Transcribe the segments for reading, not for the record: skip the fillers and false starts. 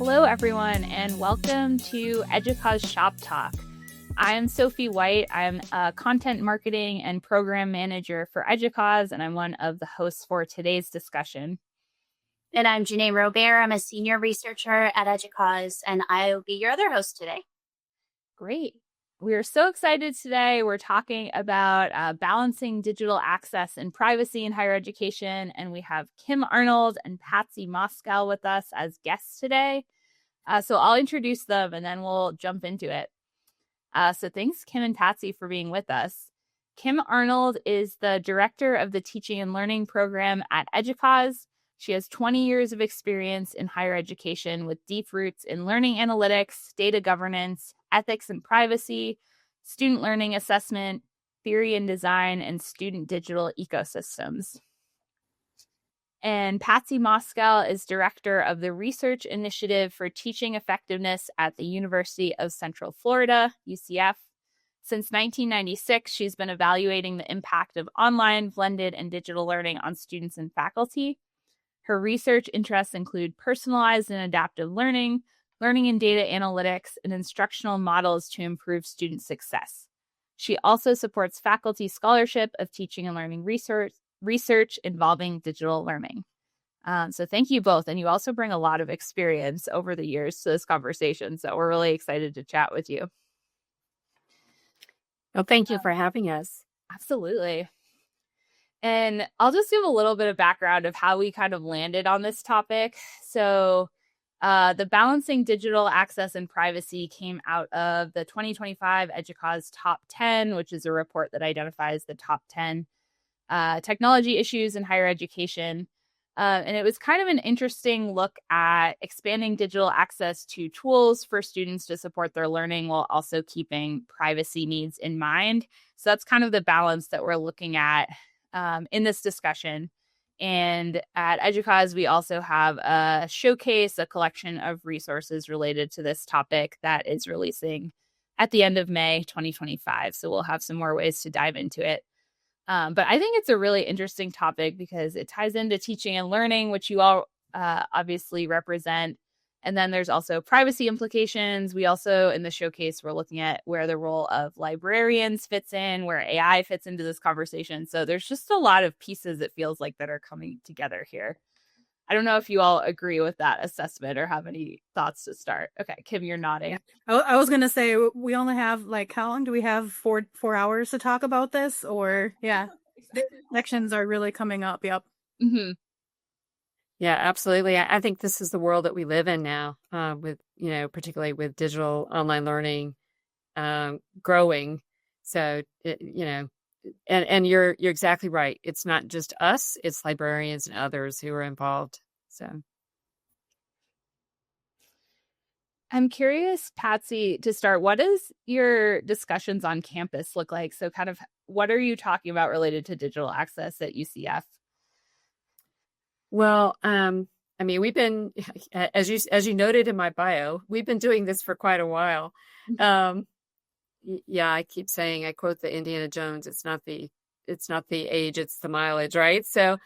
Hello, everyone, and welcome to EDUCAUSE Shop Talk. I'm Sophie White. I'm a content marketing and program manager for EDUCAUSE, and I'm one of the hosts for today's discussion. And I'm Janae Robert. I'm a senior researcher at EDUCAUSE, and I'll be your other host today. Great. We are so excited today. We're talking about balancing digital access and privacy in higher education, and we have Kim Arnold and Patsy Moskal with us as guests today. So I'll introduce them, and then we'll jump into it. So thanks, Kim and Patsy, for being with us. Kim Arnold is the director of the Teaching and Learning program at EDUCAUSE. She has 20 years of experience in higher education with deep roots in learning analytics, data governance, ethics and privacy, student learning assessment, theory and design, and student digital ecosystems. And Patsy Moskal is director of the Research Initiative for Teaching Effectiveness at the University of Central Florida, UCF. Since 1996, she's been evaluating the impact of online, blended, and digital learning on students and faculty. Her research interests include personalized and adaptive learning, learning and data analytics, and instructional models to improve student success. She also supports faculty scholarship of teaching and learning research involving digital learning. So thank you both. And you also bring a lot of experience over the years to this conversation. So we're really excited to chat with you. Well, thank you for having us. Absolutely. And I'll just give a little bit of background of how we kind of landed on this topic. So the Balancing Digital Access and Privacy came out of the 2025 EDUCAUSE Top 10, which is a report that identifies the top 10 technology issues in higher education. And it was kind of an interesting look at expanding digital access to tools for students to support their learning while also keeping privacy needs in mind. So that's kind of the balance that we're looking at in this discussion. And at EDUCAUSE, we also have a showcase, a collection of resources related to this topic that is releasing at the end of May 2025. So we'll have some more ways to dive into it. But I think it's a really interesting topic because it ties into teaching and learning, which you all obviously represent. And then there's also privacy implications. We also, in the showcase, we're looking at where the role of librarians fits in, where AI fits into this conversation. So there's just a lot of pieces, it feels like, that are coming together here. I don't know if you all agree with that assessment or have any thoughts to start. Okay, Kim, you're nodding. I was going to say, we only have, how long do we have? 4 hours to talk about this? Or, yeah, the elections are really coming up. Yep. Mm-hmm. Yeah, absolutely. I think this is the world that we live in now, with, particularly with digital online learning growing. So, and you're exactly right. It's not just us, it's librarians and others who are involved. So I'm curious, Patsy, to start, what does your discussions on campus look like? So kind of what are you talking about related to digital access at UCF? Well, we've been, as you noted in my bio, we've been doing this for quite a while. Yeah, I keep saying, I quote the Indiana Jones, it's not the age, it's the mileage, right? So,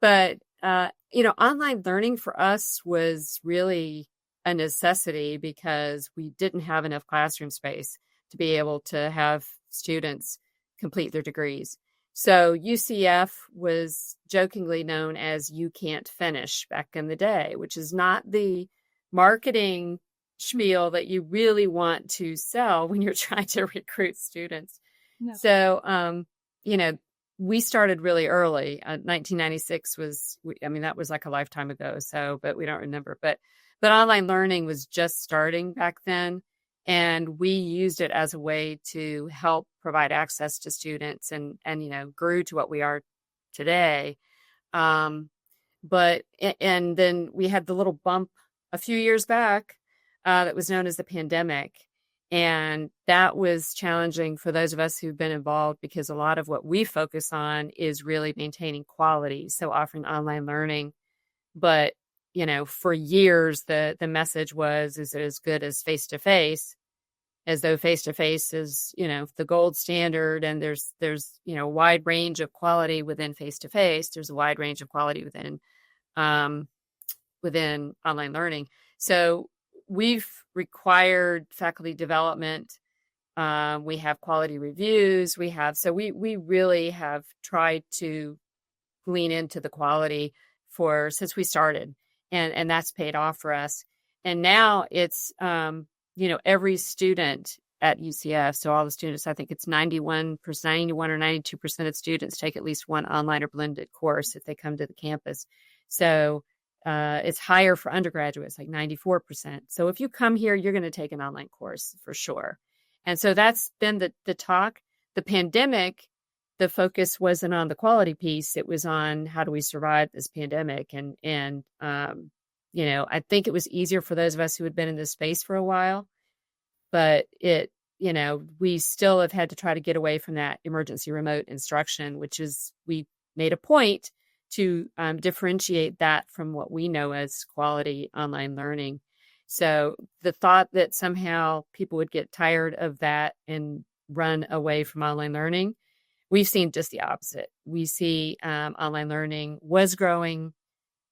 but, online learning for us was really a necessity because we didn't have enough classroom space to be able to have students complete their degrees. So UCF was jokingly known as "you can't finish" back in the day, which is not the marketing spiel that you really want to sell when you're trying to recruit students. No. So, we started really early. 1996 that was like a lifetime ago. So, but we don't remember. But online learning was just starting back then. And we used it as a way to help provide access to students and grew to what we are today. But then we had the little bump a few years back that was known as the pandemic. And that was challenging for those of us who've been involved because a lot of what we focus on is really maintaining quality. So offering online learning. But for years, the message was, is it as good as face-to-face, as though face-to-face is, the gold standard. And there's a wide range of quality within face-to-face. There's a wide range of quality within online learning. So we've required faculty development. We have quality reviews. So we really have tried to lean into the quality since we started, and that's paid off for us. And now it's, every student at UCF, so all the students, I think it's 91 or 92% of students take at least one online or blended course if they come to the campus. So it's higher for undergraduates, like 94%. So if you come here, you're going to take an online course for sure. And so that's been the talk. The pandemic, the focus wasn't on the quality piece. It was on how do we survive this pandemic. And I think it was easier for those of us who had been in this space for a while, but we still have had to try to get away from that emergency remote instruction, which is, we made a point to differentiate that from what we know as quality online learning. So the thought that somehow people would get tired of that and run away from online learning, we've seen just the opposite. We see online learning was growing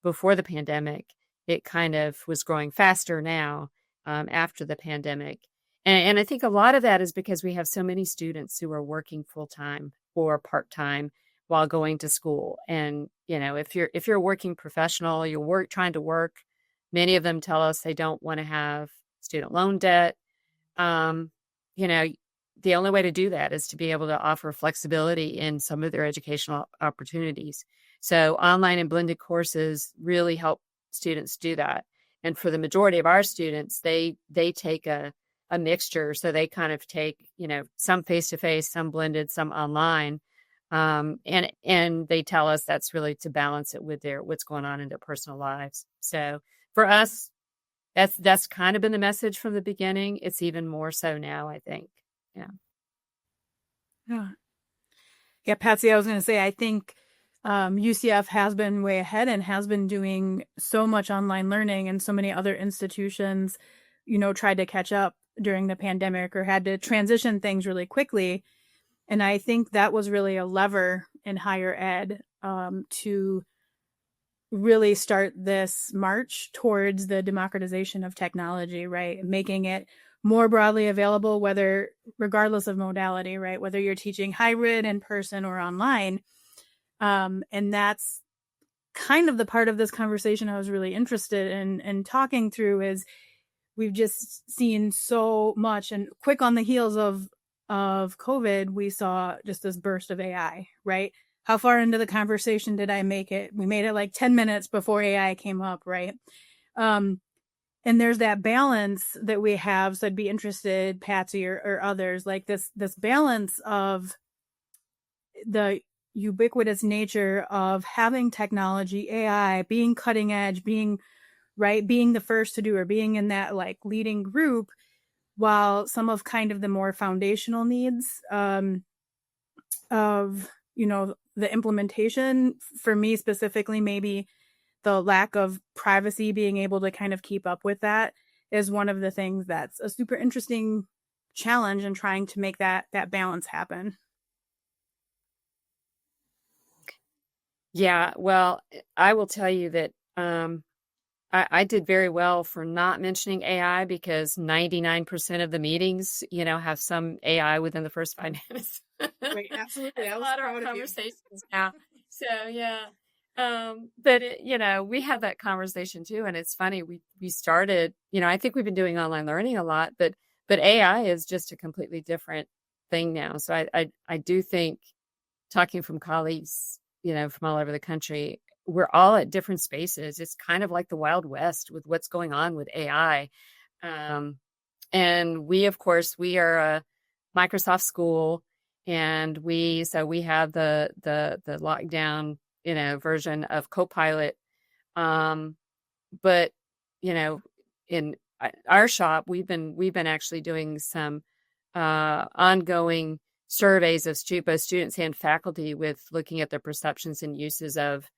before the pandemic. It kind of was growing faster now after the pandemic. And I think a lot of that is because we have so many students who are working full-time or part-time while going to school. And, if you're a working professional, you're trying to work, many of them tell us they don't want to have student loan debt. The only way to do that is to be able to offer flexibility in some of their educational opportunities. So online and blended courses really help students do that. And for the majority of our students, they take a mixture. So they kind of take, some face-to-face, some blended, some online. And they tell us that's really to balance it with what's going on in their personal lives. So for us, that's kind of been the message from the beginning. It's even more so now, I think. Yeah, Patsy, I was going to say, I think UCF has been way ahead and has been doing so much online learning, and so many other institutions, tried to catch up during the pandemic or had to transition things really quickly. And I think that was really a lever in higher ed to really start this march towards the democratization of technology, right? Making it more broadly available, regardless of modality, right? Whether you're teaching hybrid, in person, or online. And that's kind of the part of this conversation I was really interested in talking through, is we've just seen so much, and quick on the heels of COVID, we saw just this burst of AI, right? How far into the conversation did I make it? We made it like 10 minutes before AI came up, right? And there's that balance that we have. So I'd be interested, Patsy or others, like this balance of the ubiquitous nature of having technology, AI, being cutting edge, being the first to do, or being in that like leading group, while some of kind of the more foundational needs of, the implementation, for me specifically, maybe the lack of privacy, being able to kind of keep up with that, is one of the things that's a super interesting challenge in trying to make that balance happen. Yeah, well, I will tell you that I did very well for not mentioning AI, because 99% of the meetings, have some AI within the first 5 minutes. Right, absolutely. A lot of our conversations now. So yeah. But we have that conversation too. And it's funny, we started, I think we've been doing online learning a lot, but AI is just a completely different thing now. So I do think, talking from colleagues, from all over the country, we're all at different spaces. It's kind of like the Wild West with what's going on with AI. And we, of course, we are a Microsoft school, and we have the lockdown, version of Copilot. But, in our shop, we've been actually doing some ongoing surveys of both students and faculty, with looking at their perceptions and uses of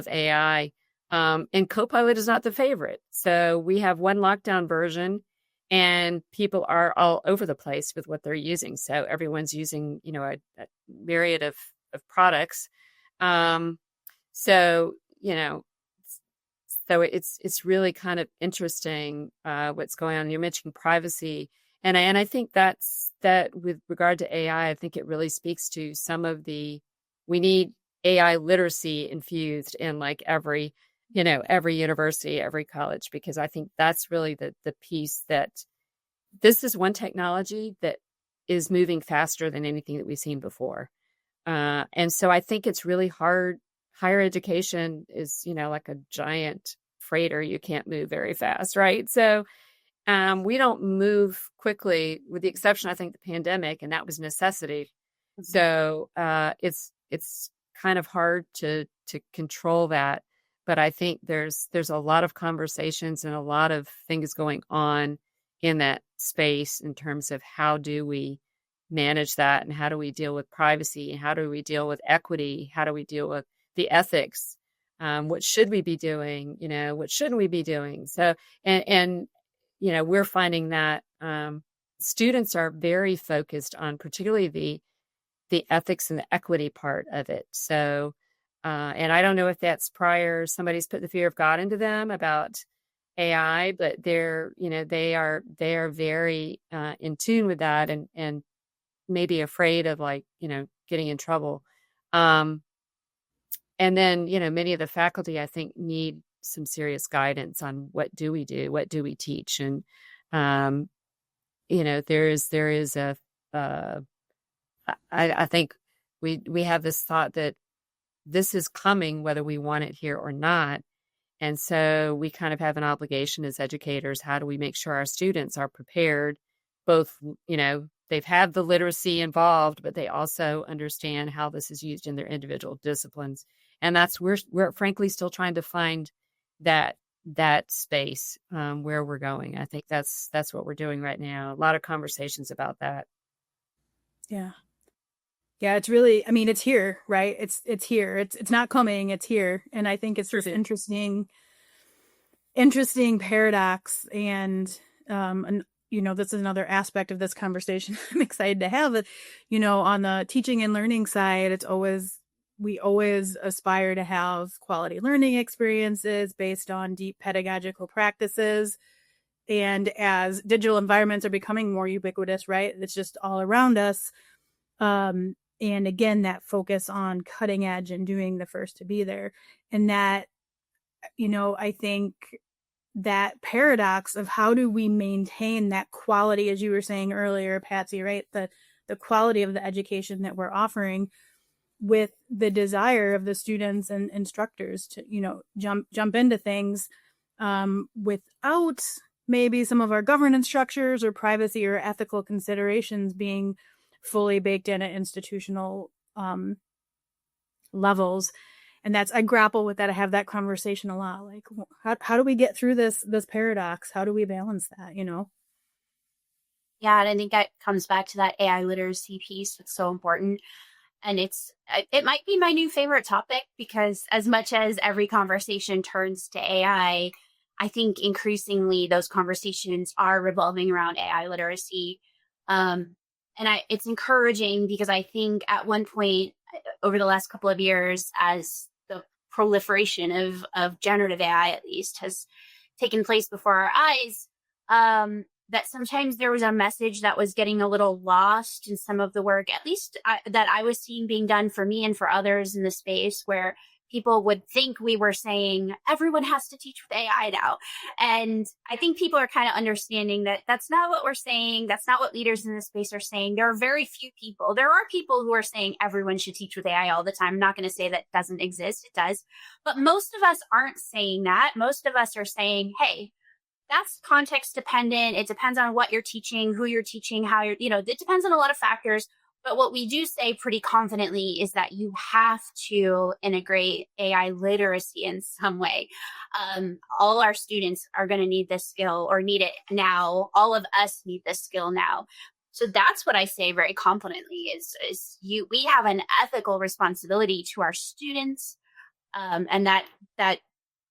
AI. And Copilot is not the favorite. So we have one lockdown version, and people are all over the place with what they're using. So everyone's using, a myriad of products. So, So it's really kind of interesting what's going on. You mentioned privacy, and I think that with regard to AI, I think it really speaks to some of we need AI literacy infused in like every university, every college, because I think that's really the piece that this is one technology that is moving faster than anything that we've seen before. And so I think it's really hard. Higher education is, like a giant freighter. You can't move very fast, right? So we don't move quickly, with the exception, I think, the pandemic, and that was necessity. Mm-hmm. So it's kind of hard to control that. But I think there's a lot of conversations and a lot of things going on in that space in terms of how do we manage that, and how do we deal with privacy, and how do we deal with equity, how do we deal with the ethics, what should we be doing, what shouldn't we be doing. So and we're finding that students are very focused on particularly the ethics and the equity part of it. So and I don't know if that's somebody's put the fear of God into them about AI, but they are very in tune with that, and maybe afraid of getting in trouble. And then, many of the faculty, I think, need some serious guidance on what do we do, what do we teach. And, there is I think we have this thought that this is coming, whether we want it here or not. And so we kind of have an obligation as educators. How do we make sure our students are prepared, both, they've had the literacy involved, but they also understand how this is used in their individual disciplines. And we're frankly still trying to find that space where we're going. I think that's what we're doing right now. A lot of conversations about that. Yeah. Yeah, it's really, it's here, right? It's here. It's not coming, it's here. And I think it's this interesting paradox. And this is another aspect of this conversation I'm excited to have. On the teaching and learning side, we always aspire to have quality learning experiences based on deep pedagogical practices. And as digital environments are becoming more ubiquitous, right? It's just all around us. And again, that focus on cutting edge and doing the first to be there. And that, I think that paradox of how do we maintain that quality, as you were saying earlier, Patsy, right? The quality of the education that we're offering, with the desire of the students and instructors to, jump into things without maybe some of our governance structures or privacy or ethical considerations being fully baked in at institutional levels. And I grapple with that. I have that conversation a lot. Like, how do we get through this paradox? How do we balance that, Yeah, and I think that comes back to that AI literacy piece. It's so important. And it might be my new favorite topic, because as much as every conversation turns to AI, I think increasingly those conversations are revolving around AI literacy. And it's encouraging, because I think at one point over the last couple of years, as the proliferation of generative AI, at least, has taken place before our eyes, that sometimes there was a message that was getting a little lost in some of the work, at least that I was seeing being done for me and for others in the space, where people would think we were saying everyone has to teach with AI now. And I think people are kind of understanding that that's not what we're saying. That's not what leaders in this space are saying. There are very few people. There are people who are saying everyone should teach with AI all the time. I'm not going to say that doesn't exist. It does. But most of us aren't saying that. Most of us are saying, hey, that's context dependent. It depends on what you're teaching, who you're teaching, how you're, it depends on a lot of factors. But what we do say pretty confidently is that you have to integrate AI literacy in some way. All our students are going to need this skill, or need it now. All of us need this skill now. So that's what I say very confidently is we have an ethical responsibility to our students, and that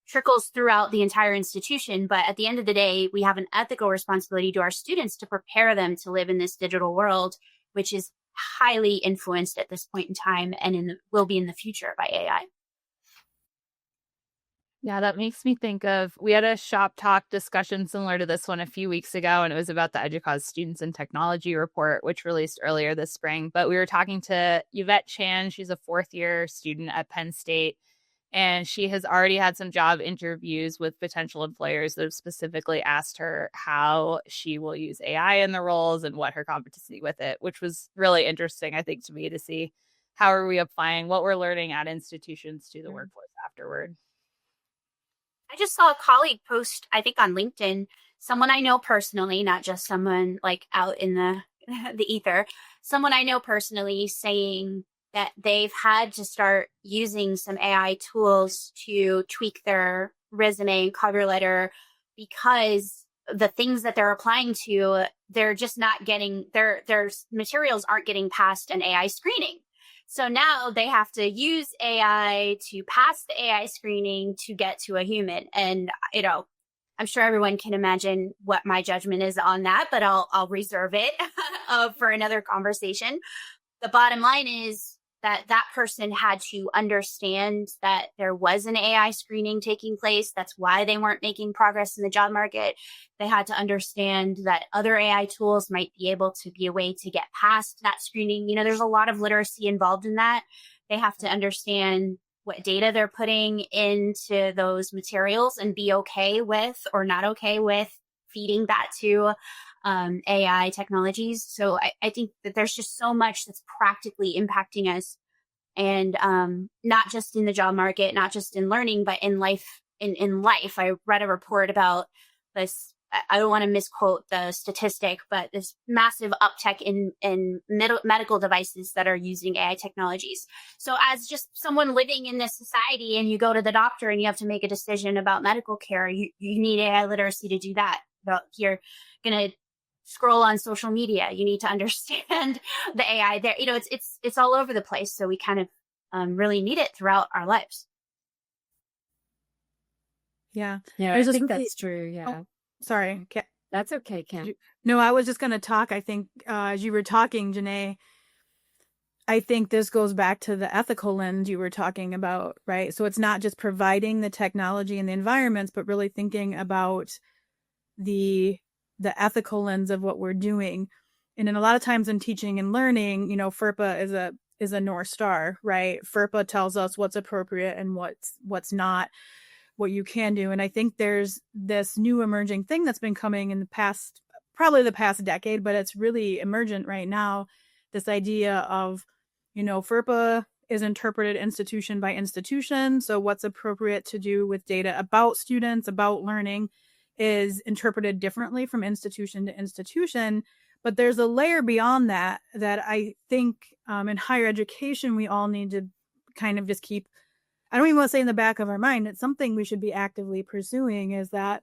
trickles throughout the entire institution. But at the end of the day, we have an ethical responsibility to our students to prepare them to live in this digital world, which is highly influenced at this point in time and will be in the future by AI. Yeah, that makes me think of, we had a shop talk discussion similar to this one a few weeks ago, and it was about the EDUCAUSE Students in Technology report, which released earlier this spring. But we were talking to Yvette Chan. She's a fourth year student at Penn State, and she has already had some job interviews with potential employers that have specifically asked her how she will use AI in the roles and what her competency with it, which was really interesting, I think, to me to see how are we applying what we're learning at institutions to the workforce afterward. I just saw a colleague post, I think on LinkedIn, someone I know personally, not just someone like out in the the ether, someone I know personally saying that they've had to start using some AI tools to tweak their resume and cover letter because the things that they're applying to, they're just not getting their materials aren't getting past an AI screening. So now they have to use AI to pass the AI screening to get to a human. And, I'm sure everyone can imagine what my judgment is on that, but I'll reserve it for another conversation. The bottom line is that person had to understand that there was an AI screening taking place. That's why they weren't making progress in the job market. They had to understand that other AI tools might be able to be a way to get past that screening. There's a lot of literacy involved in that. They have to understand what data they're putting into those materials and be okay with or not okay with feeding that to AI technologies. So I think that there's just so much that's practically impacting us, and not just in the job market, not just in learning, but in life. In life, I read a report about this. I don't want to misquote the statistic, but this massive uptick in medical devices that are using AI technologies. So as just someone living in this society, and you go to the doctor and you have to make a decision about medical care, you need AI literacy to do that. You're going to scroll on social media, you need to understand the AI there. It's all over the place. So we kind of really need it throughout our lives. Yeah. I think that's true. Yeah. Oh, sorry. That's okay, Kim. No, I was just going to talk. I think as you were talking, Janae, I think this goes back to the ethical lens you were talking about, right? So it's not just providing the technology and the environments, but really thinking about the ethical lens of what we're doing. And then a lot of times in teaching and learning, FERPA is a North Star, right? FERPA tells us what's appropriate and what's not, what you can do. And I think there's this new emerging thing that's been coming in probably the past decade, but it's really emergent right now. This idea of, FERPA is interpreted institution by institution. So what's appropriate to do with data about students, about learning, is interpreted differently from institution to institution. But there's a layer beyond that I think in higher education, we all need to kind of just keep, I don't even want to say in the back of our mind, it's something we should be actively pursuing, is that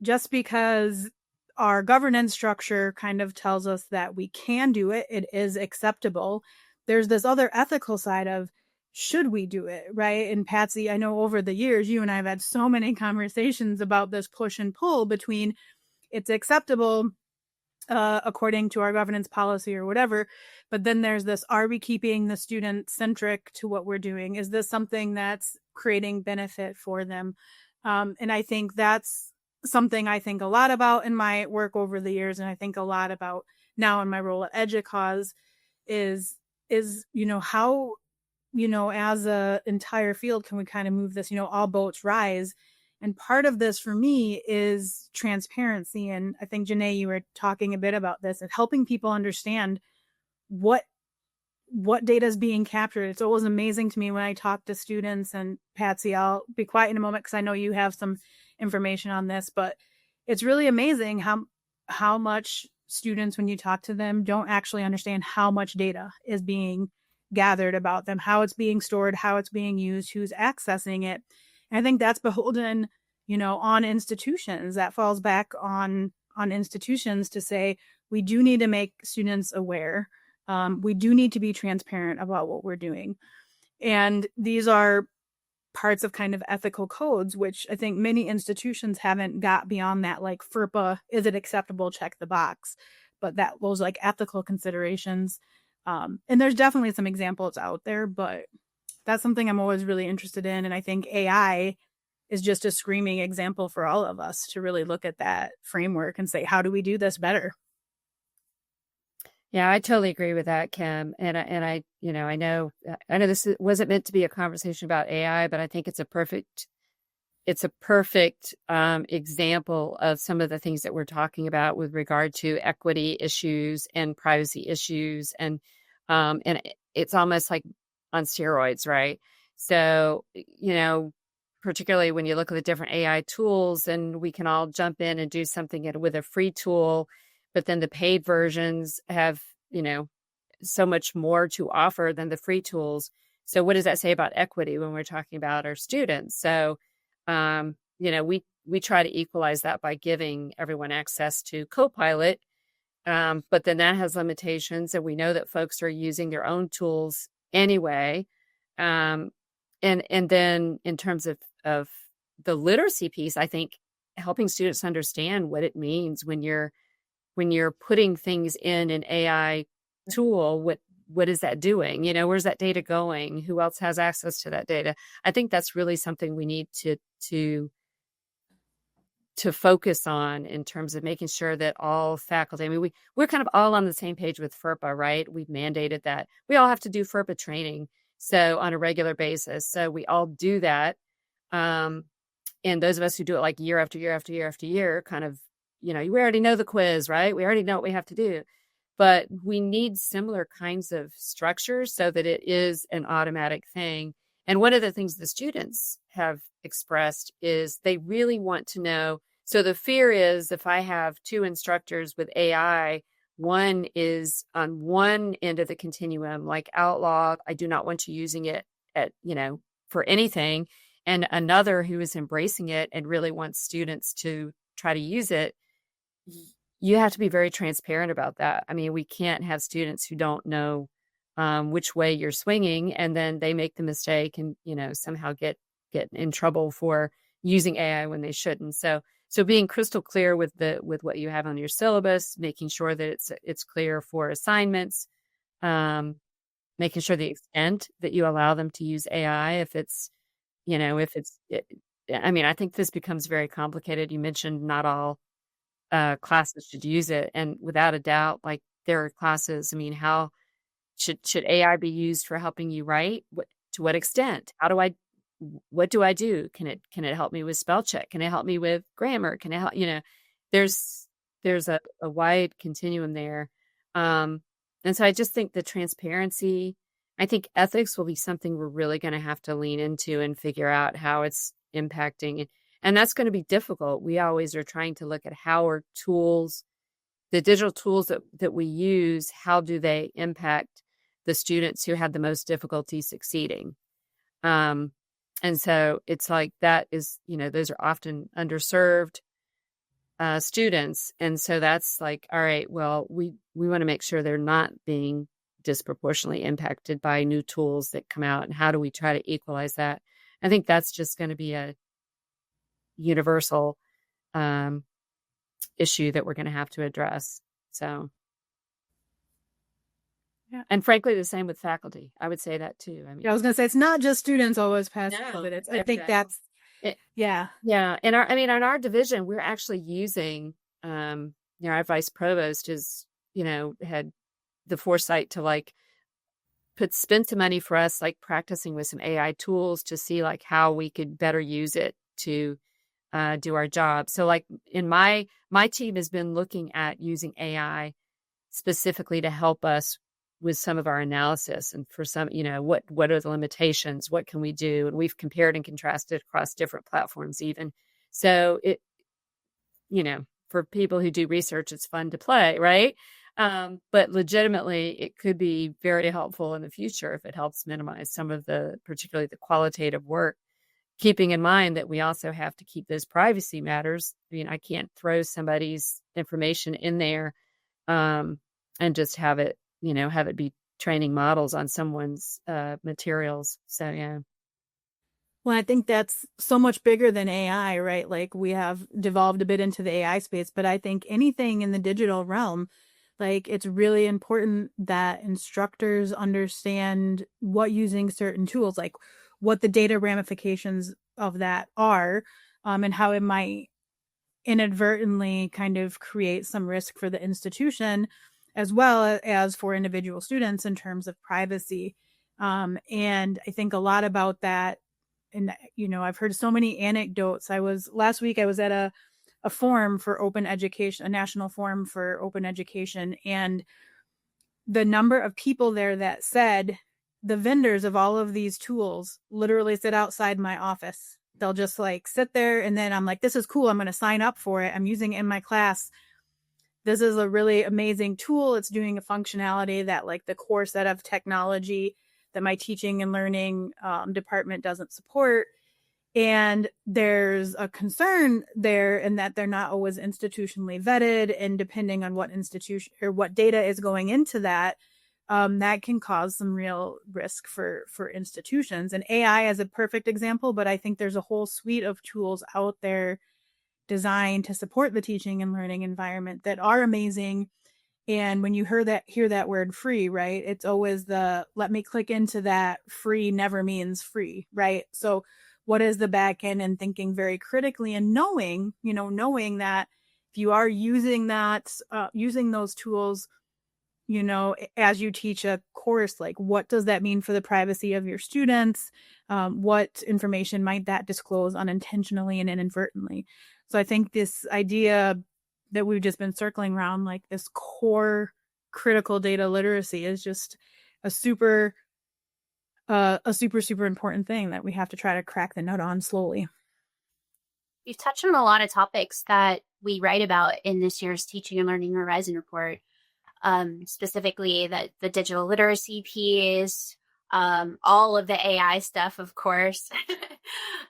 just because our governance structure kind of tells us that we can do it, it is acceptable, there's this other ethical side of, should we do it, right? And Patsy, I know over the years, you and I have had so many conversations about this push and pull between it's acceptable according to our governance policy or whatever, but then there's this, are we keeping the student centric to what we're doing? Is this something that's creating benefit for them? And I think that's something I think a lot about in my work over the years, and I think a lot about now in my role at EDUCAUSE is how, as a entire field, can we kind of move this, all boats rise. And part of this for me is transparency. And I think, Janae, you were talking a bit about this and helping people understand what data is being captured. It's always amazing to me when I talk to students, and Patsy, I'll be quiet in a moment because I know you have some information on this, but it's really amazing how much students, when you talk to them, don't actually understand how much data is being gathered about them, how it's being stored, how it's being used, who's accessing it. And I think that's beholden, on institutions. That falls back on institutions to say, we do need to make students aware. We do need to be transparent about what we're doing. And these are parts of kind of ethical codes, which I think many institutions haven't got beyond that, like FERPA, is it acceptable? Check the box. But those like ethical considerations. And there's definitely some examples out there, but that's something I'm always really interested in. And I think AI is just a screaming example for all of us to really look at that framework and say, how do we do this better? Yeah, I totally agree with that, Kim. And I know this wasn't meant to be a conversation about AI, but I think it's a perfect example of some of the things that we're talking about with regard to equity issues and privacy issues, and it's almost like on steroids, right? So, particularly when you look at the different AI tools, and we can all jump in and do something with a free tool, but then the paid versions have, so much more to offer than the free tools. So what does that say about equity when we're talking about our students? So, we try to equalize that by giving everyone access to Copilot. But then that has limitations, and we know that folks are using their own tools anyway. And then in terms of the literacy piece, I think helping students understand what it means when you're putting things in an AI tool, what is that doing? Where's that data going? Who else has access to that data? I think that's really something we need to focus on in terms of making sure that all faculty, I mean, we're kind of all on the same page with FERPA, right? We've mandated that. We all have to do FERPA training, so on a regular basis. So we all do that. And those of us who do it like year after year after year after year, kind of, we already know the quiz, right? We already know what we have to do. But we need similar kinds of structures so that it is an automatic thing. And one of the things the students have expressed is they really want to know. So the fear is, if I have two instructors with AI, one is on one end of the continuum, like outlaw, I do not want you using it for anything, and another who is embracing it and really wants students to try to use it, you have to be very transparent about that. I mean, we can't have students who don't know which way you're swinging, and then they make the mistake and, somehow get in trouble for using AI when they shouldn't. So being crystal clear with what you have on your syllabus, making sure that it's clear for assignments, making sure the extent that you allow them to use AI, I think this becomes very complicated. You mentioned not all classes should use it, and without a doubt, like, there are classes. I mean, how should AI be used for helping you write? To what extent? What do I do? Can it help me with spell check? Can it help me with grammar? Can it help? There's a wide continuum there. And so I just think the transparency, I think ethics will be something we're really going to have to lean into and figure out how it's impacting. And that's going to be difficult. We always are trying to look at how our tools, the digital tools that we use, how do they impact the students who have the most difficulty succeeding? And so it's like that is, those are often underserved students. And so that's like, all right, well, we want to make sure they're not being disproportionately impacted by new tools that come out. And how do we try to equalize that? I think that's just going to be a universal issue that we're going to have to address. So, yeah. And frankly, the same with faculty. I would say that too. I mean, I was going to say, it's not just students always pass it. I think that's, yeah. In our division, we're actually using, our vice provost had the foresight to spend some money for us, like practicing with some AI tools to see like how we could better use it to do our job. So like in my team has been looking at using AI specifically to help us with some of our analysis, and for some, what are the limitations? What can we do? And we've compared and contrasted across different platforms even. So it, for people who do research, it's fun to play, right? But legitimately, it could be very helpful in the future if it helps minimize some of particularly the qualitative work, keeping in mind that we also have to keep those privacy matters. I mean, I can't throw somebody's information in there and just have it be training models on someone's materials. So, yeah. Well, I think that's so much bigger than AI, right? Like, we have devolved a bit into the AI space, but I think anything in the digital realm, like, it's really important that instructors understand what using certain tools, like what the data ramifications of that are, and how it might inadvertently kind of create some risk for the institution as well as for individual students in terms of privacy. And I think a lot about that. And, I've heard so many anecdotes. Last week, I was at a forum for open education, a national forum for open education. And the number of people there that said the vendors of all of these tools literally sit outside my office. They'll just like sit there, and then I'm like, this is cool. I'm going to sign up for it. I'm using it in my class. This is a really amazing tool. It's doing a functionality that like the core set of technology that my teaching and learning department doesn't support. And there's a concern there in that they're not always institutionally vetted, and depending on what institution or what data is going into that, that can cause some real risk for institutions. And AI is a perfect example, but I think there's a whole suite of tools out there designed to support the teaching and learning environment that are amazing. And when you hear that word free, right, it's always let me click into that. Free never means free, right? So what is the back end, and thinking very critically and knowing that if you are using those tools, as you teach a course, like what does that mean for the privacy of your students? What information might that disclose unintentionally and inadvertently? So I think this idea that we've just been circling around, like this core critical data literacy, is just a super important thing that we have to try to crack the nut on slowly. We've touched on a lot of topics that we write about in this year's Teaching and Learning Horizon report, specifically the digital literacy piece, all of the AI stuff, of course.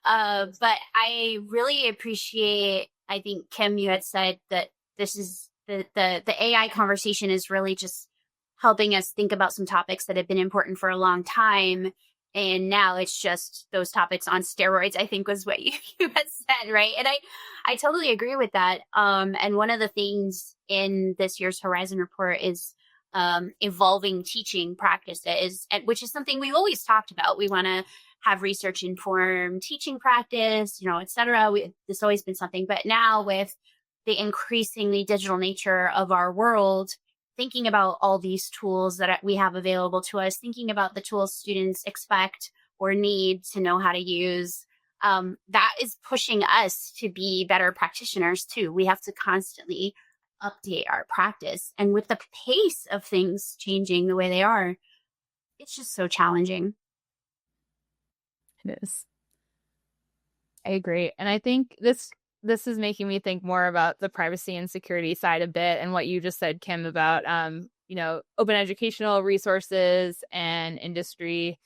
But I really appreciate, I think, Kim, you had said that this is the AI conversation is really just helping us think about some topics that have been important for a long time. And now it's just those topics on steroids, I think was what you had said, right? And I totally agree with that. And one of the things in this year's Horizon report is evolving teaching practices, which is something we've always talked about. We want to have research informed teaching practice, et cetera. This has always been something. But now with the increasingly digital nature of our world, thinking about all these tools that we have available to us, thinking about the tools students expect or need to know how to use, that is pushing us to be better practitioners too. We have to constantly update our practice. And with the pace of things changing the way they are, it's just so challenging. It is. I agree. And I think this is making me think more about the privacy and security side a bit, and what you just said, Kim, about open educational resources and industry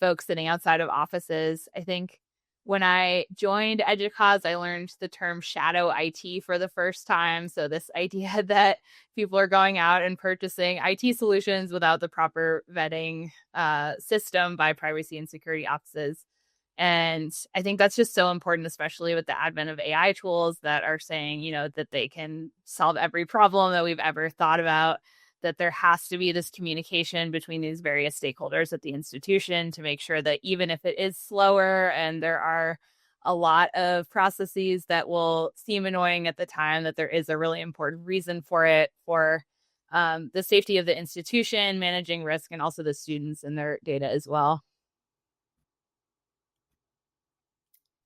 folks sitting outside of offices. I think when I joined EDUCAUSE, I learned the term shadow IT for the first time. So this idea that people are going out and purchasing IT solutions without the proper vetting system by privacy and security offices. And I think that's just so important, especially with the advent of AI tools that are saying, that they can solve every problem that we've ever thought about, that there has to be this communication between these various stakeholders at the institution to make sure that even if it is slower and there are a lot of processes that will seem annoying at the time, that there is a really important reason for it, for the safety of the institution, managing risk, and also the students and their data as well.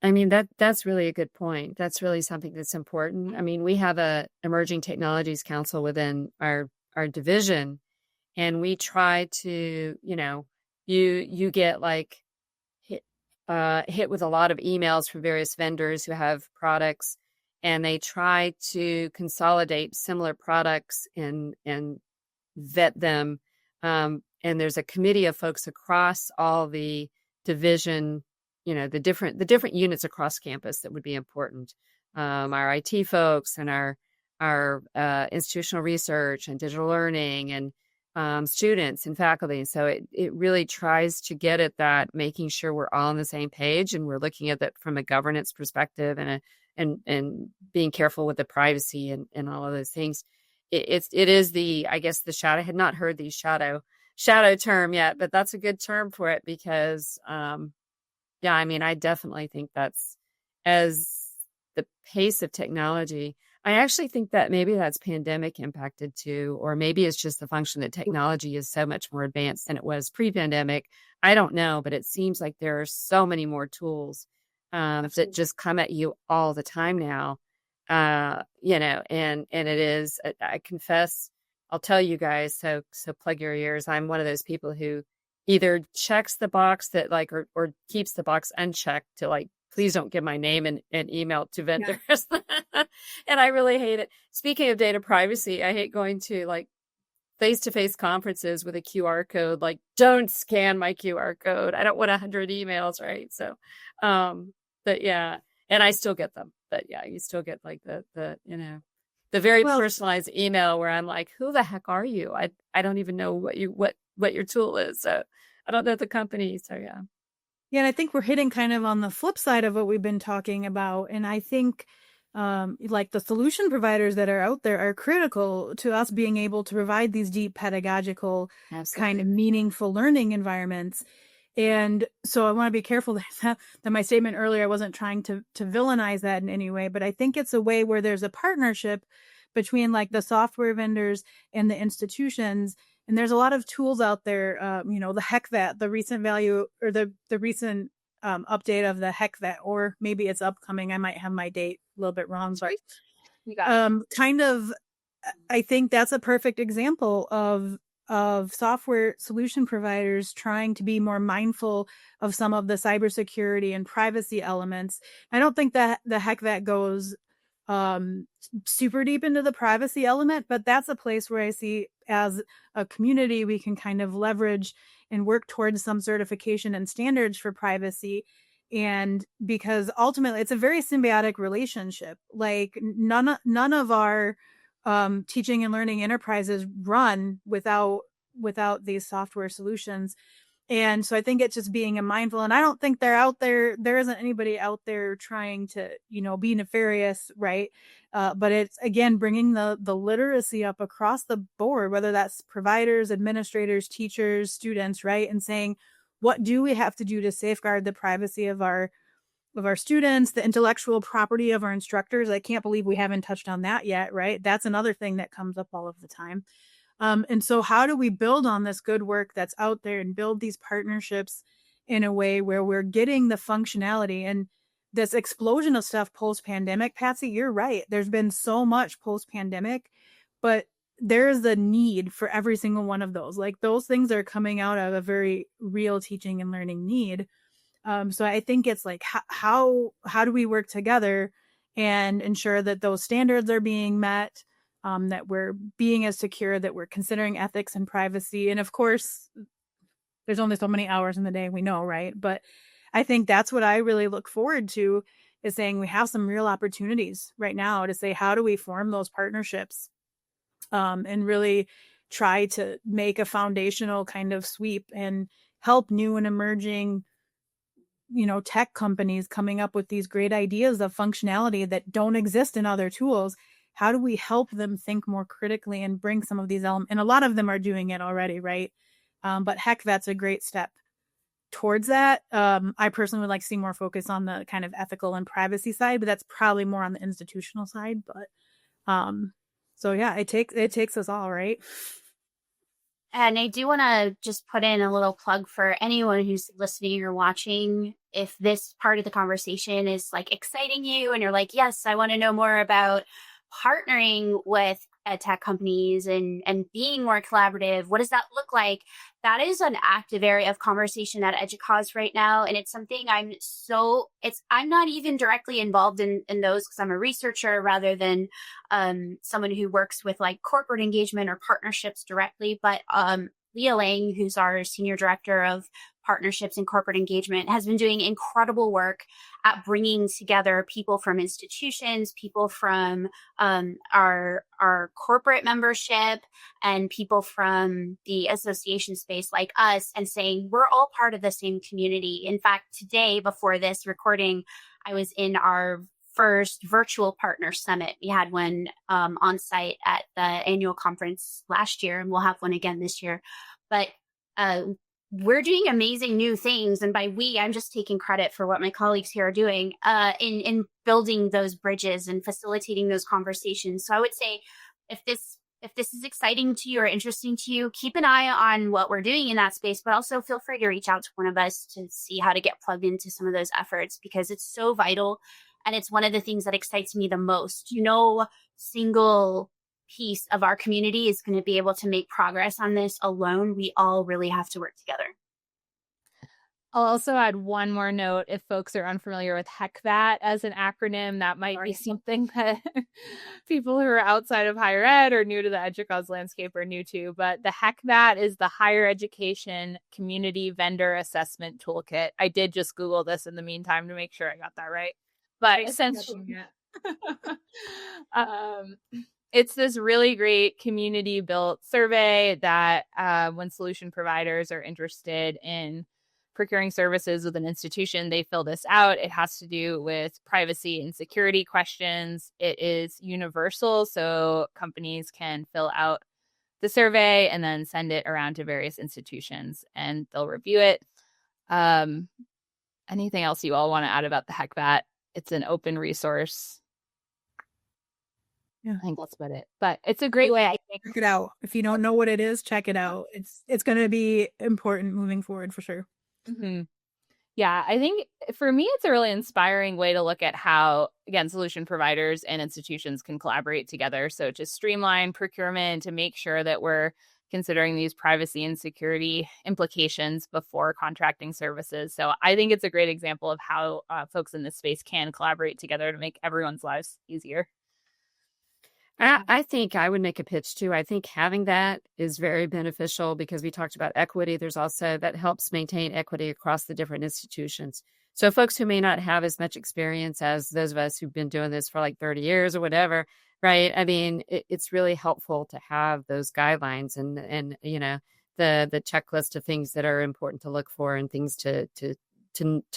I mean, that's really a good point. That's really something that's important. I mean, we have a Emerging Technologies Council within our division, and we try to, you get like hit with a lot of emails from various vendors who have products, and they try to consolidate similar products and vet them. And there's a committee of folks across all the division, the different units across campus that would be important. Our IT folks and our institutional research and digital learning and students and faculty. So it really tries to get at that, making sure we're all on the same page and we're looking at that from a governance perspective and being careful with the privacy and all of those things. It is I guess the shadow. I had not heard the shadow term yet, but that's a good term for it because Yeah, I mean, I definitely think that's, as the pace of technology, I actually think that maybe that's pandemic impacted too, or maybe it's just the function that technology is so much more advanced than it was pre-pandemic. I don't know, but it seems like there are so many more tools that just come at you all the time now. And it is, I confess, I'll tell you guys, so plug your ears. I'm one of those people who either checks the box that like, or keeps the box unchecked to like, please don't give my name and email to vendors. Yeah. And I really hate it. Speaking of data privacy, I hate going to like face-to-face conferences with a QR code. Like, don't scan my QR code. I don't want 100 emails, right? So, but yeah, and I still get them. But yeah, you still get like the very personalized email where I'm like, who the heck are you? I don't even know what your tool is. So I don't know the company. So yeah. Yeah, and I think we're hitting kind of on the flip side of what we've been talking about. And I think like the solution providers that are out there are critical to us being able to provide these deep pedagogical kind of meaningful learning environments. And so I want to be careful that my statement earlier, I wasn't trying to villainize that in any way, but I think it's a way where there's a partnership between like the software vendors and the institutions. And there's a lot of tools out there, the HECVAT, the recent value or the recent update of the HECVAT, or maybe it's upcoming. I might have my date a little bit wrong, but kind of, I think that's a perfect example of software solution providers trying to be more mindful of some of the cybersecurity and privacy elements. I don't think that the HECVAT goes super deep into the privacy element, but that's a place where I see as a community, we can kind of leverage and work towards some certification and standards for privacy. And because ultimately it's a very symbiotic relationship. Like none of our teaching and learning enterprises run without these software solutions. And so I think it's just being mindful, and I don't think they're out there. There isn't anybody out there trying to, be nefarious, right? But it's again, bringing the literacy up across the board, whether that's providers, administrators, teachers, students, right? And saying, what do we have to do to safeguard the privacy of our students, the intellectual property of our instructors? I can't believe we haven't touched on that yet, right? That's another thing that comes up all of the time. And so how do we build on this good work that's out there and build these partnerships in a way where we're getting the functionality and this explosion of stuff post-pandemic? Patsy, you're right. There's been so much post-pandemic, but there is a need for every single one of those. Like those things are coming out of a very real teaching and learning need. So I think it's like, how do we work together and ensure that those standards are being met? That we're being as secure, that we're considering ethics and privacy. And of course, there's only so many hours in the day, we know, right? But I think that's what I really look forward to, is saying we have some real opportunities right now to say, how do we form those partnerships and really try to make a foundational kind of sweep and help new and emerging tech companies coming up with these great ideas of functionality that don't exist in other tools. How do we help them think more critically and bring some of these elements? And a lot of them are doing it already, right? But heck, that's a great step towards that. I personally would like to see more focus on the kind of ethical and privacy side, but that's probably more on the institutional side. But so yeah, it takes us all, right? And I do want to just put in a little plug for anyone who's listening or watching. If this part of the conversation is like exciting you and you're like, yes, I want to know more about partnering with tech companies and being more collaborative, what does that look like? That is an active area of conversation at EDUCAUSE right now. And it's something I'm not even directly involved in those because I'm a researcher rather than someone who works with like corporate engagement or partnerships directly. But Leah Lang, who's our senior director of partnerships and corporate engagement, has been doing incredible work at bringing together people from institutions, people from our corporate membership, and people from the association space like us, and saying we're all part of the same community. In fact, today, before this recording, I was in our first virtual partner summit. We had one on site at the annual conference last year, and we'll have one again this year. But we're doing amazing new things. And by we, I'm just taking credit for what my colleagues here are doing in building those bridges and facilitating those conversations. So I would say if this is exciting to you or interesting to you, keep an eye on what we're doing in that space, but also feel free to reach out to one of us to see how to get plugged into some of those efforts, because it's so vital. And it's one of the things that excites me the most. No single piece of our community is going to be able to make progress on this alone. We all really have to work together. I'll also add one more note. If folks are unfamiliar with HECVAT as an acronym, that might be something that people who are outside of higher ed or new to the EDUCAUSE landscape are new to. But the HECVAT is the Higher Education Community Vendor Assessment Toolkit. I did just Google this in the meantime to make sure I got that right. But essentially, it's this really great community-built survey that when solution providers are interested in procuring services with an institution, they fill this out. It has to do with privacy and security questions. It is universal, so companies can fill out the survey and then send it around to various institutions, and they'll review it. Anything else you all want to add about the HECVAT? It's an open resource. Yeah. I think that's about it. But it's a great way, I think. Check it out. If you don't know what it is, check it out. It's going to be important moving forward for sure. Mm-hmm. Yeah, I think for me, it's a really inspiring way to look at how, again, solution providers and institutions can collaborate together. So to streamline procurement, to make sure that we're considering these privacy and security implications before contracting services. So I think it's a great example of how folks in this space can collaborate together to make everyone's lives easier. I think I would make a pitch too. I think having that is very beneficial because we talked about equity. There's also that helps maintain equity across the different institutions. So folks who may not have as much experience as those of us who've been doing this for like 30 years or whatever, right? I mean, it's really helpful to have those guidelines and you know, the checklist of things that are important to look for and things to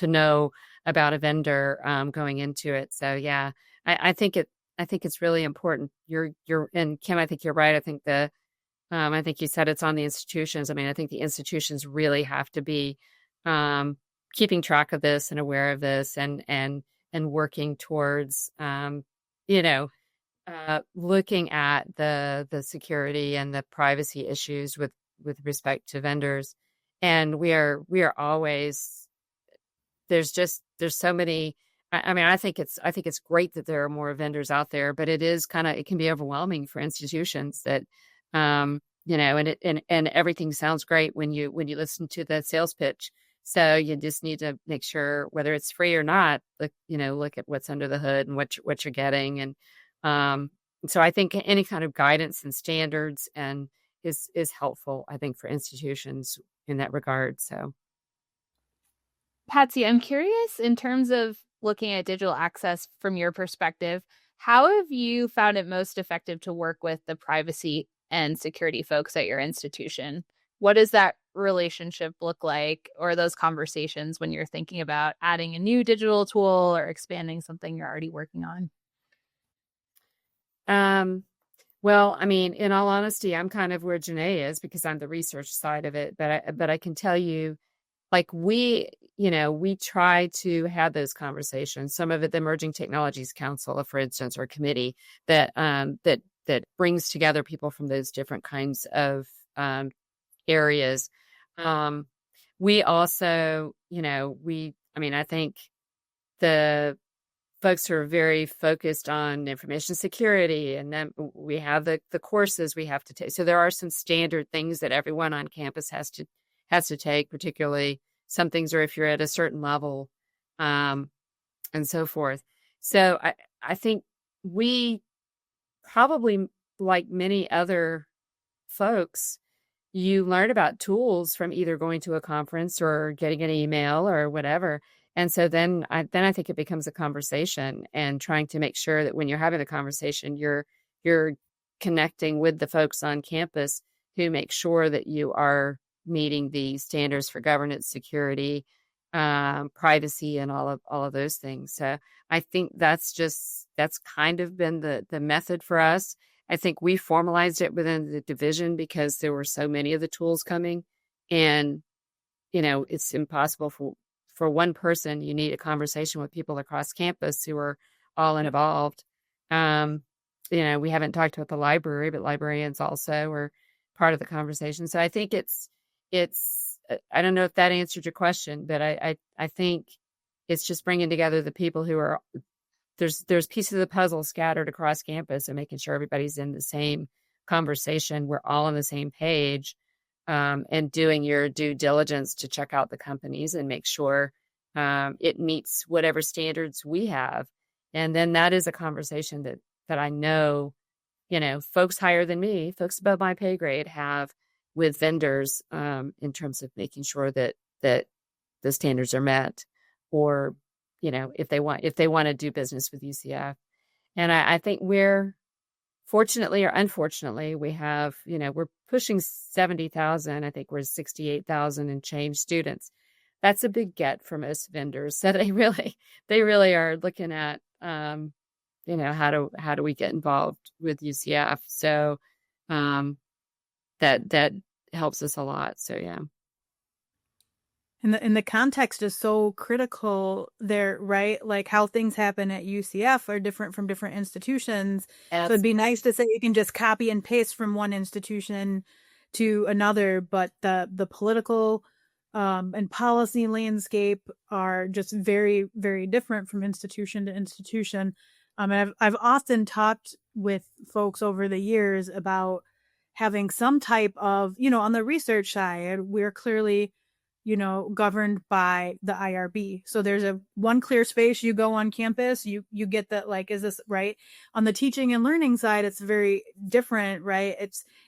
know about a vendor going into it. So yeah, I think it's really important. You're and Kim, I think you're right. I think I think you said it's on the institutions. I mean, I think the institutions really have to be keeping track of this and aware of this and working towards looking at the security and the privacy issues with respect to vendors. And we are always there's so many. I mean, I think it's great that there are more vendors out there, but it can be overwhelming for institutions that, and everything sounds great when you listen to the sales pitch. So you just need to make sure whether it's free or not, look at what's under the hood and what you're getting. And so I think any kind of guidance and standards is helpful, I think, for institutions in that regard. So, Patsy, I'm curious in terms of looking at digital access from your perspective, how have you found it most effective to work with the privacy and security folks at your institution? What does that relationship look like, or those conversations when you're thinking about adding a new digital tool or expanding something you're already working on? Well, I mean, in all honesty, I'm kind of where Janae is because I'm the research side of it, but I can tell you, like we try to have those conversations. Some of it, the Emerging Technologies Council, for instance, or committee that brings together people from those different kinds of areas. We also, I think the folks who are very focused on information security, and then we have the courses we have to take. So there are some standard things that everyone on campus has to take, particularly some things are if you're at a certain level, and so forth. So I think we probably, like many other folks, you learn about tools from either going to a conference or getting an email or whatever. And so then I think it becomes a conversation and trying to make sure that when you're having the conversation, you're connecting with the folks on campus who make sure that you are meeting the standards for governance, security, privacy, and all of those things. So I think that's kind of been the method for us. I think we formalized it within the division because there were so many of the tools coming, and it's impossible for one person. You need a conversation with people across campus who are all involved. We haven't talked about the library, but librarians also are part of the conversation. So I think it's, I don't know if that answered your question, but I think it's just bringing together the people who are, there's pieces of the puzzle scattered across campus and making sure everybody's in the same conversation. We're all on the same page, and doing your due diligence to check out the companies and make sure it meets whatever standards we have. And then that is a conversation that I know, folks higher than me, folks above my pay grade have with vendors, in terms of making sure that the standards are met, or, if they want to do business with UCF. And I think we're fortunately or unfortunately, we have, we're pushing 70,000. I think we're 68,000 and change students. That's a big get for most vendors. So they really are looking at, how do we get involved with UCF? So, that helps us a lot. So, yeah. And the context is so critical there, right? Like how things happen at UCF are different from different institutions. So it'd be nice to say you can just copy and paste from one institution to another, but the political and policy landscape are just very, very different from institution to institution. And I've often talked with folks over the years about having some type of, on the research side, we're clearly, governed by the IRB. So there's one clear space. You go on campus, you get that, like, is this right? On the teaching and learning side, it's very different, right?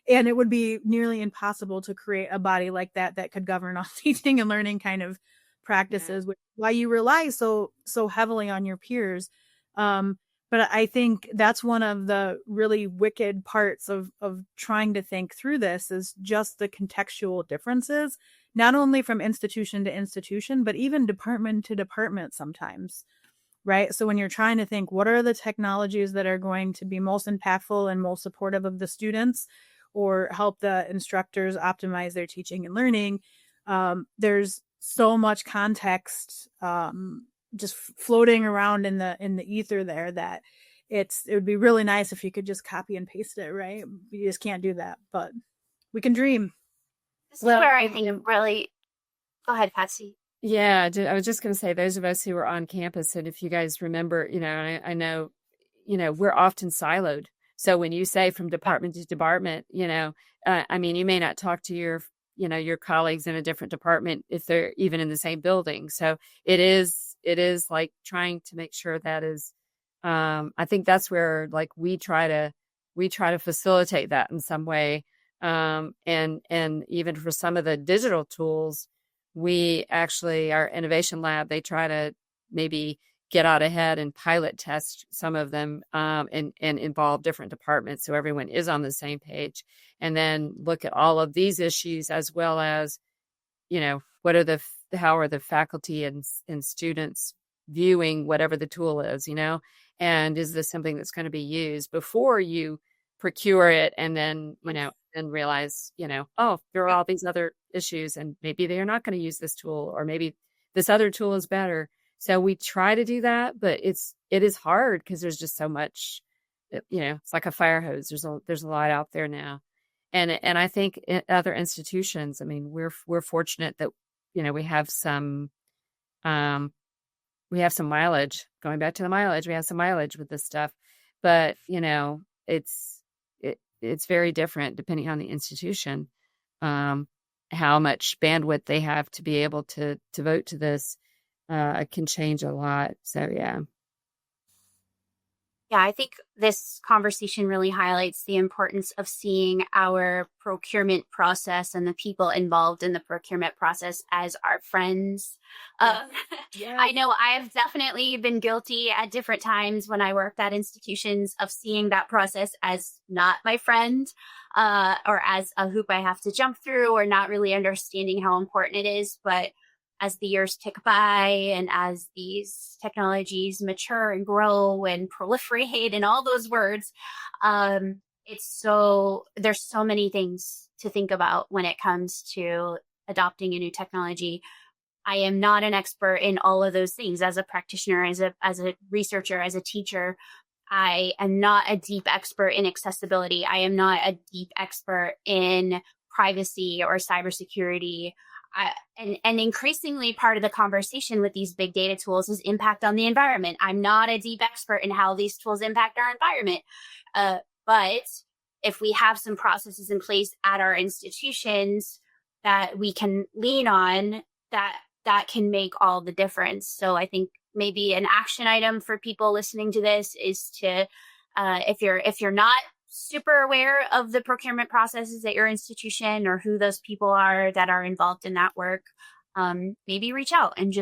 And it would be nearly impossible to create a body like that could govern all teaching and learning kind of practices, which is why you rely so heavily on your peers. But I think that's one of the really wicked parts of trying to think through this, is just the contextual differences, not only from institution to institution, but even department to department sometimes, right? So when you're trying to think, what are the technologies that are going to be most impactful and most supportive of the students, or help the instructors optimize their teaching and learning, there's so much context just floating around in the ether there that it would be really nice if you could just copy and paste it, right? You just can't do that, but we can dream. This is where I think really, go ahead, Patsy. Yeah, I was just going to say, those of us who are on campus, and if you guys remember, I know, we're often siloed. So when you say from department to department, you may not talk to your colleagues in a different department if they're even in the same building. So it is like trying to make sure that is, I think that's where, like, we try to facilitate that in some way. And even for some of the digital tools, we actually, our innovation lab, they try to maybe get out ahead and pilot test some of them, and involve different departments so everyone is on the same page, and then look at all of these issues, as well as, how are the faculty and students viewing whatever the tool is, and is this something that's going to be used before you procure it, and then, and realize, oh, there are all these other issues, and maybe they are not going to use this tool, or maybe this other tool is better. So we try to do that, but it is hard because there's just so much, it's like a fire hose. There's a lot out there now. And I think in other institutions, I mean, we're fortunate that, we have some mileage. Going back to the mileage, we have some mileage with this stuff, but it's very different depending on the institution, how much bandwidth they have to be able to devote to this. Can change a lot. So, yeah. Yeah, I think this conversation really highlights the importance of seeing our procurement process and the people involved in the procurement process as our friends. Yeah. I know I have definitely been guilty at different times when I worked at institutions of seeing that process as not my friend, or as a hoop I have to jump through, or not really understanding how important it is. But as the years tick by, and as these technologies mature and grow and proliferate and all those words, there's so many things to think about when it comes to adopting a new technology. I am not an expert in all of those things as a practitioner, as a researcher, as a teacher. I am not a deep expert in accessibility. I am not a deep expert in privacy or cybersecurity. And increasingly part of the conversation with these big data tools is impact on the environment. I'm not a deep expert in how these tools impact our environment. But if we have some processes in place at our institutions that we can lean on, that can make all the difference. So I think maybe an action item for people listening to this is to, if you're not super aware of the procurement processes at your institution or who those people are that are involved in that work, maybe reach out and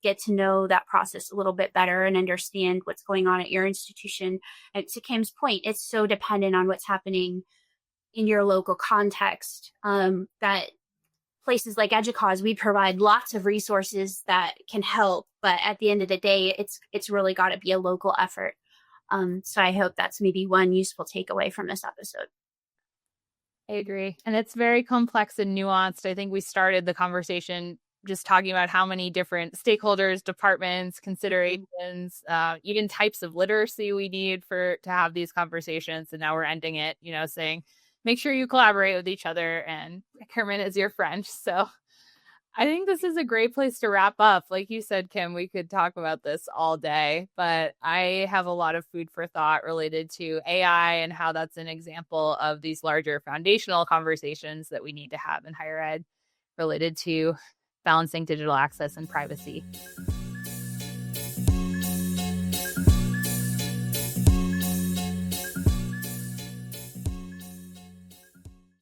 get to know that process a little bit better and understand what's going on at your institution. And to Kim's point, it's so dependent on what's happening in your local context, that places like EDUCAUSE, we provide lots of resources that can help, but at the end of the day, it's really got to be a local effort. So I hope that's maybe one useful takeaway from this episode. I agree. And it's very complex and nuanced. I think we started the conversation just talking about how many different stakeholders, departments, considerations, even types of literacy we need to have these conversations. And now we're ending it, saying, make sure you collaborate with each other and procurement is your friend. So I think this is a great place to wrap up. Like you said, Kim, we could talk about this all day, but I have a lot of food for thought related to AI and how that's an example of these larger foundational conversations that we need to have in higher ed related to balancing digital access and privacy.